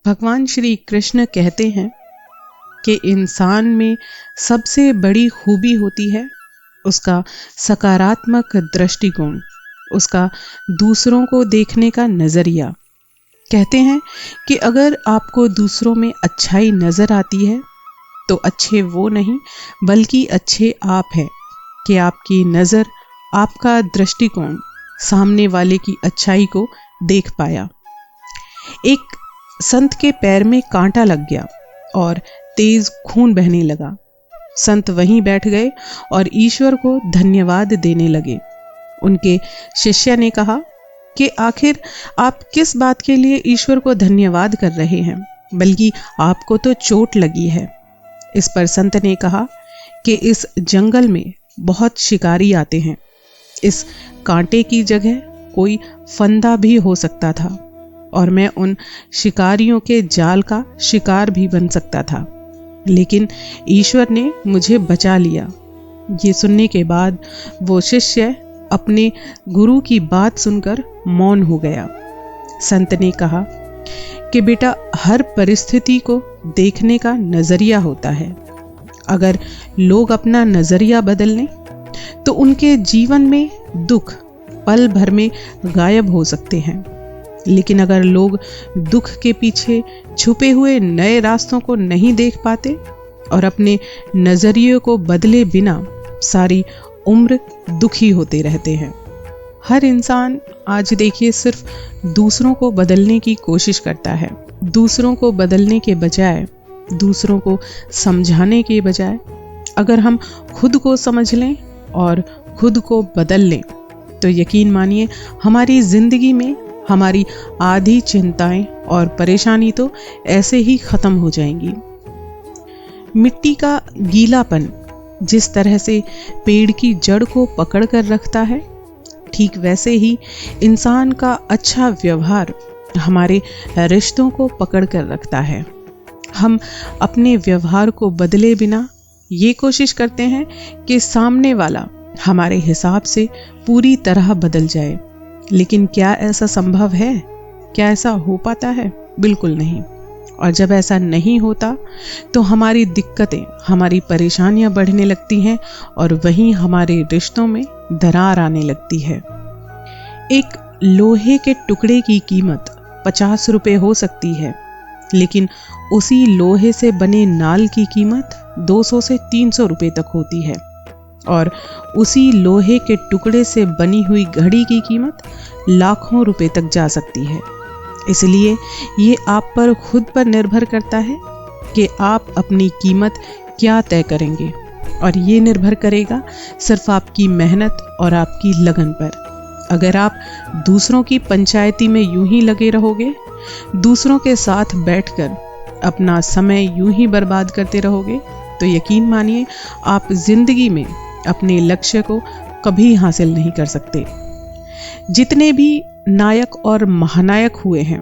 भगवान श्री कृष्ण कहते हैं कि इंसान में सबसे बड़ी खूबी होती है उसका सकारात्मक दृष्टिकोण, उसका दूसरों को देखने का नज़रिया। कहते हैं कि अगर आपको दूसरों में अच्छाई नज़र आती है तो अच्छे वो नहीं बल्कि अच्छे आप हैं कि आपकी नज़र, आपका दृष्टिकोण सामने वाले की अच्छाई को देख पाया। एक संत के पैर में कांटा लग गया और तेज खून बहने लगा। संत वहीं बैठ गए और ईश्वर को धन्यवाद देने लगे। उनके शिष्य ने कहा कि आखिर आप किस बात के लिए ईश्वर को धन्यवाद कर रहे हैं, बल्कि आपको तो चोट लगी है। इस पर संत ने कहा कि इस जंगल में बहुत शिकारी आते हैं, इस कांटे की जगह कोई फंदा भी हो सकता था और मैं उन शिकारियों के जाल का शिकार भी बन सकता था, लेकिन ईश्वर ने मुझे बचा लिया। ये सुनने के बाद वो शिष्य अपने गुरु की बात सुनकर मौन हो गया। संत ने कहा कि बेटा, हर परिस्थिति को देखने का नजरिया होता है। अगर लोग अपना नजरिया बदल लें तो उनके जीवन में दुख पल भर में गायब हो सकते हैं, लेकिन अगर लोग दुख के पीछे छुपे हुए नए रास्तों को नहीं देख पाते और अपने नजरिए को बदले बिना सारी उम्र दुखी होते रहते हैं। हर इंसान आज देखिए सिर्फ दूसरों को बदलने की कोशिश करता है। दूसरों को बदलने के बजाय, दूसरों को समझाने के बजाय अगर हम खुद को समझ लें और खुद को बदल लें तो यकीन मानिए हमारी जिंदगी में हमारी आधी चिंताएं और परेशानी तो ऐसे ही खत्म हो जाएंगी। मिट्टी का गीलापन जिस तरह से पेड़ की जड़ को पकड़ कर रखता है, ठीक वैसे ही इंसान का अच्छा व्यवहार हमारे रिश्तों को पकड़ कर रखता है। हम अपने व्यवहार को बदले बिना ये कोशिश करते हैं कि सामने वाला हमारे हिसाब से पूरी तरह बदल जाए, लेकिन क्या ऐसा संभव है? क्या ऐसा हो पाता है? बिल्कुल नहीं। और जब ऐसा नहीं होता तो हमारी दिक्कतें, हमारी परेशानियां बढ़ने लगती हैं और वहीं हमारे रिश्तों में दरार आने लगती है। एक लोहे के टुकड़े की कीमत 50 रुपए हो सकती है, लेकिन उसी लोहे से बने नाल की कीमत 200 से 300 रुपए तक होती है और उसी लोहे के टुकड़े से बनी हुई घड़ी की कीमत लाखों रुपए तक जा सकती है। इसलिए ये आप पर खुद पर निर्भर करता है कि आप अपनी कीमत क्या तय करेंगे, और ये निर्भर करेगा सिर्फ आपकी मेहनत और आपकी लगन पर। अगर आप दूसरों की पंचायती में यूं ही लगे रहोगे, दूसरों के साथ बैठकर अपना समय यूं ही बर्बाद करते रहोगे, तो यकीन मानिए आप जिंदगी में अपने लक्ष्य को कभी हासिल नहीं कर सकते। जितने भी नायक और महानायक हुए हैं,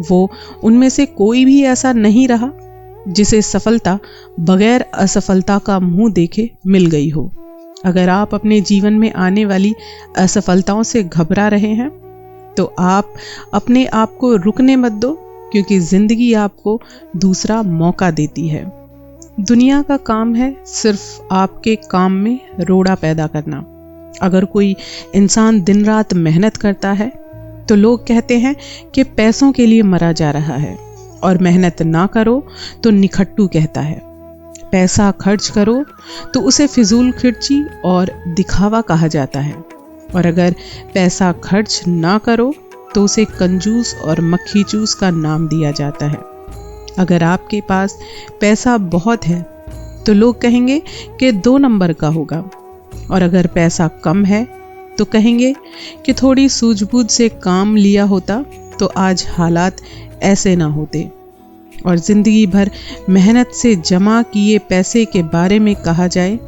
वो उनमें से कोई भी ऐसा नहीं रहा जिसे सफलता बगैर असफलता का मुंह देखे मिल गई हो। अगर आप अपने जीवन में आने वाली असफलताओं से घबरा रहे हैं तो आप अपने आप को रुकने मत दो, क्योंकि जिंदगी आपको दूसरा मौका देती है। दुनिया का काम है सिर्फ आपके काम में रोड़ा पैदा करना। अगर कोई इंसान दिन रात मेहनत करता है तो लोग कहते हैं कि पैसों के लिए मरा जा रहा है, और मेहनत ना करो तो निखट्टू कहता है। पैसा खर्च करो तो उसे फिजूल खर्ची और दिखावा कहा जाता है, और अगर पैसा खर्च ना करो तो उसे कंजूस और मक्खी चूस का नाम दिया जाता है। अगर आपके पास पैसा बहुत है तो लोग कहेंगे कि 2 नंबर का होगा, और अगर पैसा कम है तो कहेंगे कि थोड़ी सूझबूझ से काम लिया होता तो आज हालात ऐसे ना होते। और जिंदगी भर मेहनत से जमा किए पैसे के बारे में कहा जाए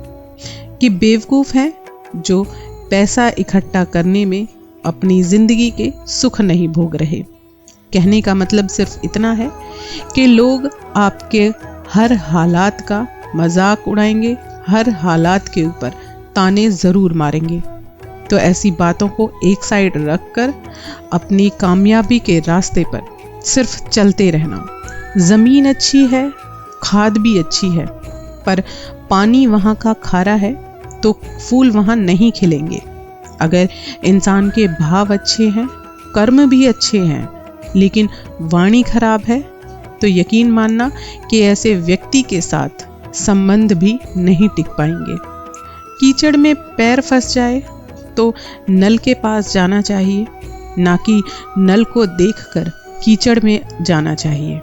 कि बेवकूफ़ है जो पैसा इकट्ठा करने में अपनी जिंदगी के सुख नहीं भोग रहे। कहने का मतलब सिर्फ इतना है कि लोग आपके हर हालात का मजाक उड़ाएंगे, हर हालात के ऊपर ताने ज़रूर मारेंगे। तो ऐसी बातों को एक साइड रखकर अपनी कामयाबी के रास्ते पर सिर्फ चलते रहना। जमीन अच्छी है, खाद भी अच्छी है, पर पानी वहाँ का खारा है तो फूल वहाँ नहीं खिलेंगे। अगर इंसान के भाव अच्छे हैं, कर्म भी अच्छे हैं, लेकिन वाणी खराब है, तो यकीन मानना कि ऐसे व्यक्ति के साथ संबंध भी नहीं टिक पाएंगे। कीचड़ में पैर फंस जाए तो नल के पास जाना चाहिए, ना कि नल को देखकर कीचड़ में जाना चाहिए।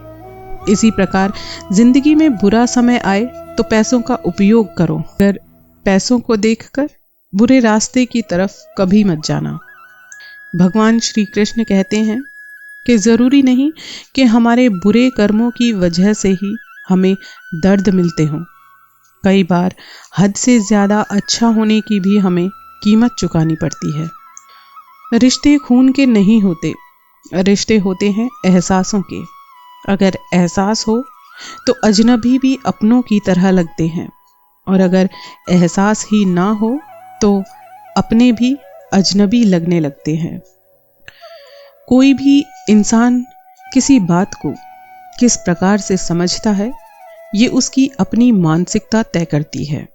इसी प्रकार जिंदगी में बुरा समय आए तो पैसों का उपयोग करो, अगर पैसों को देखकर बुरे रास्ते की तरफ कभी मत जाना। भगवान श्री कृष्ण कहते हैं कि जरूरी नहीं कि हमारे बुरे कर्मों की वजह से ही हमें दर्द मिलते हों। कई बार हद से ज्यादा अच्छा होने की भी हमें कीमत चुकानी पड़ती है। रिश्ते खून के नहीं होते, रिश्ते होते हैं एहसासों के। अगर एहसास हो तो अजनबी भी अपनों की तरह लगते हैं, और अगर एहसास ही ना हो तो अपने भी अजनबी लगने लगते हैं। कोई भी इंसान किसी बात को किस प्रकार से समझता है, ये उसकी अपनी मानसिकता तय करती है।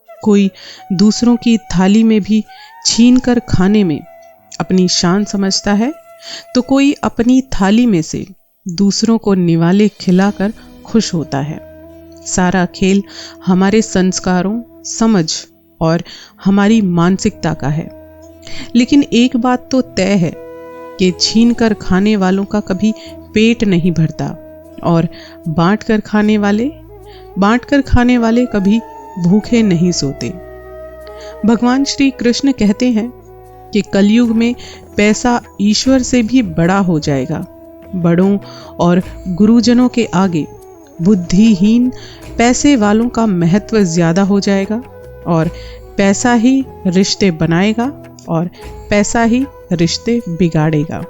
कोई दूसरों की थाली में भी छीन कर खाने में अपनी शान समझता है, तो कोई अपनी थाली में से दूसरों को निवाले खिलाकर खुश होता है। सारा खेल हमारे संस्कारों, समझ और हमारी मानसिकता का है। लेकिन एक बात तो तय है कि छीन कर खाने वालों का कभी पेट नहीं भरता, और बांट कर खाने वाले कभी भूखे नहीं सोते। भगवान श्री कृष्ण कहते हैं कि कलयुग में पैसा ईश्वर से भी बड़ा हो जाएगा। बड़ों और गुरुजनों के आगे बुद्धिहीन पैसे वालों का महत्व ज्यादा हो जाएगा, और पैसा ही रिश्ते बनाएगा और पैसा ही रिश्ते बिगाड़ेगा।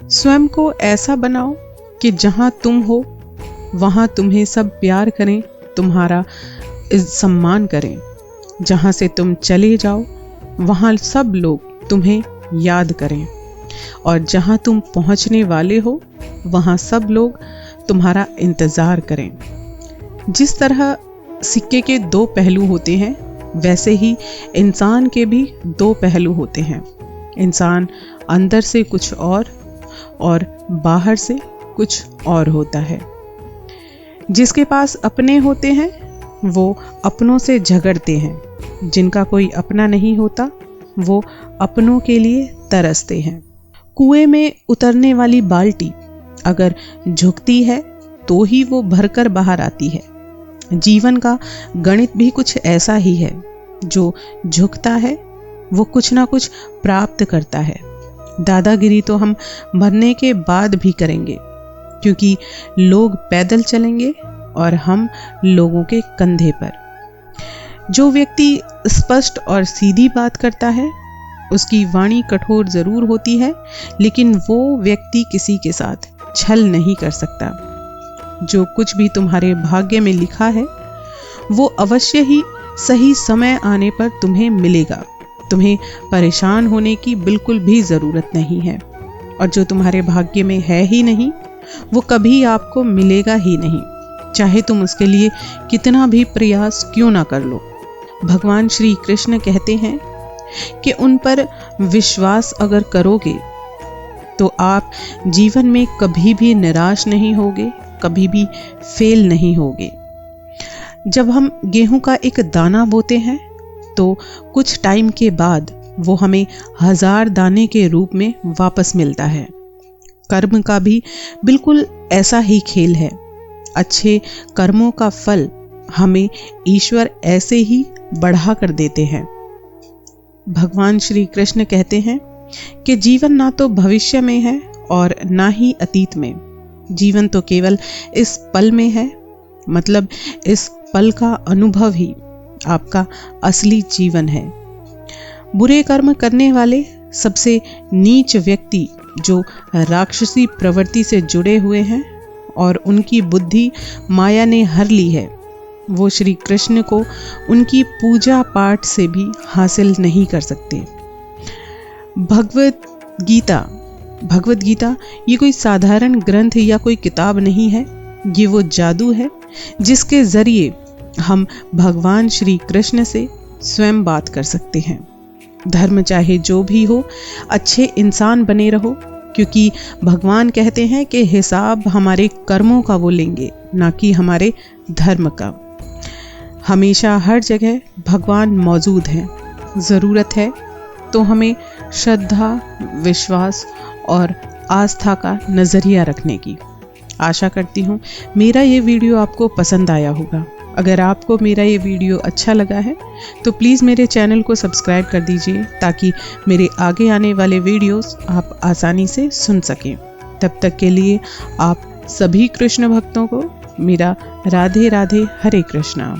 स्वयं को ऐसा बनाओ कि जहां तुम हो वहां तुम्हें सब प्यार करें, तुम्हारा सम्मान करें। जहां से तुम चले जाओ वहां सब लोग तुम्हें याद करें, और जहां तुम पहुंचने वाले हो वहां सब लोग तुम्हारा इंतजार करें। जिस तरह सिक्के के दो पहलू होते हैं, वैसे ही इंसान के भी दो पहलू होते हैं। इंसान अंदर से कुछ और बाहर से कुछ और होता है। जिसके पास अपने होते हैं वो अपनों से झगड़ते हैं, जिनका कोई अपना नहीं होता वो अपनों के लिए तरसते हैं। कुएं में उतरने वाली बाल्टी अगर झुकती है तो ही वो भरकर बाहर आती है। जीवन का गणित भी कुछ ऐसा ही है, जो झुकता है वो कुछ ना कुछ प्राप्त करता है। दादागिरी तो हम मरने के बाद भी करेंगे, क्योंकि लोग पैदल चलेंगे और हम लोगों के कंधे पर। जो व्यक्ति स्पष्ट और सीधी बात करता है उसकी वाणी कठोर जरूर होती है, लेकिन वो व्यक्ति किसी के साथ छल नहीं कर सकता। जो कुछ भी तुम्हारे भाग्य में लिखा है वो अवश्य ही सही समय आने पर तुम्हें मिलेगा। तुम्हें परेशान होने की बिल्कुल भी जरूरत नहीं है, और जो तुम्हारे भाग्य में है ही नहीं वो कभी आपको मिलेगा ही नहीं, चाहे तुम उसके लिए कितना भी प्रयास क्यों ना कर लो। भगवान श्री कृष्ण कहते हैं कि उन पर विश्वास अगर करोगे तो आप जीवन में कभी भी निराश नहीं होगे, कभी भी फेल नहीं होगे। जब हम गेहूं का एक दाना बोते हैं तो कुछ टाइम के बाद वो हमें 1000 दाने के रूप में वापस मिलता है। कर्म का भी बिल्कुल ऐसा ही खेल है। अच्छे कर्मों का फल हमें ईश्वर ऐसे ही बढ़ा कर देते हैं। भगवान श्री कृष्ण कहते हैं कि जीवन ना तो भविष्य में है और ना ही अतीत में। जीवन तो केवल इस पल में है, मतलब इस पल का अनुभव ही आपका असली जीवन है। बुरे कर्म करने वाले सबसे नीच व्यक्ति जो राक्षसी प्रवृत्ति से जुड़े हुए हैं और उनकी बुद्धि माया ने हर ली है, वो श्री कृष्ण को उनकी पूजा पाठ से भी हासिल नहीं कर सकते। भगवत गीता भगवत गीता ये कोई साधारण ग्रंथ या कोई किताब नहीं है, ये वो जादू है जिसके जरिए हम भगवान श्री कृष्ण से स्वयं बात कर सकते हैं। धर्म चाहे जो भी हो, अच्छे इंसान बने रहो, क्योंकि भगवान कहते हैं कि हिसाब हमारे कर्मों का वो लेंगे, ना कि हमारे धर्म का। हमेशा हर जगह भगवान मौजूद हैं। ज़रूरत है तो हमें श्रद्धा, विश्वास और आस्था का नज़रिया रखने की। आशा करती हूँ मेरा ये वीडियो आपको पसंद आया होगा। अगर आपको मेरा ये वीडियो अच्छा लगा है तो प्लीज़ मेरे चैनल को सब्सक्राइब कर दीजिए, ताकि मेरे आगे आने वाले वीडियोस आप आसानी से सुन सकें। तब तक के लिए आप सभी कृष्ण भक्तों को मेरा राधे राधे, हरे कृष्णा।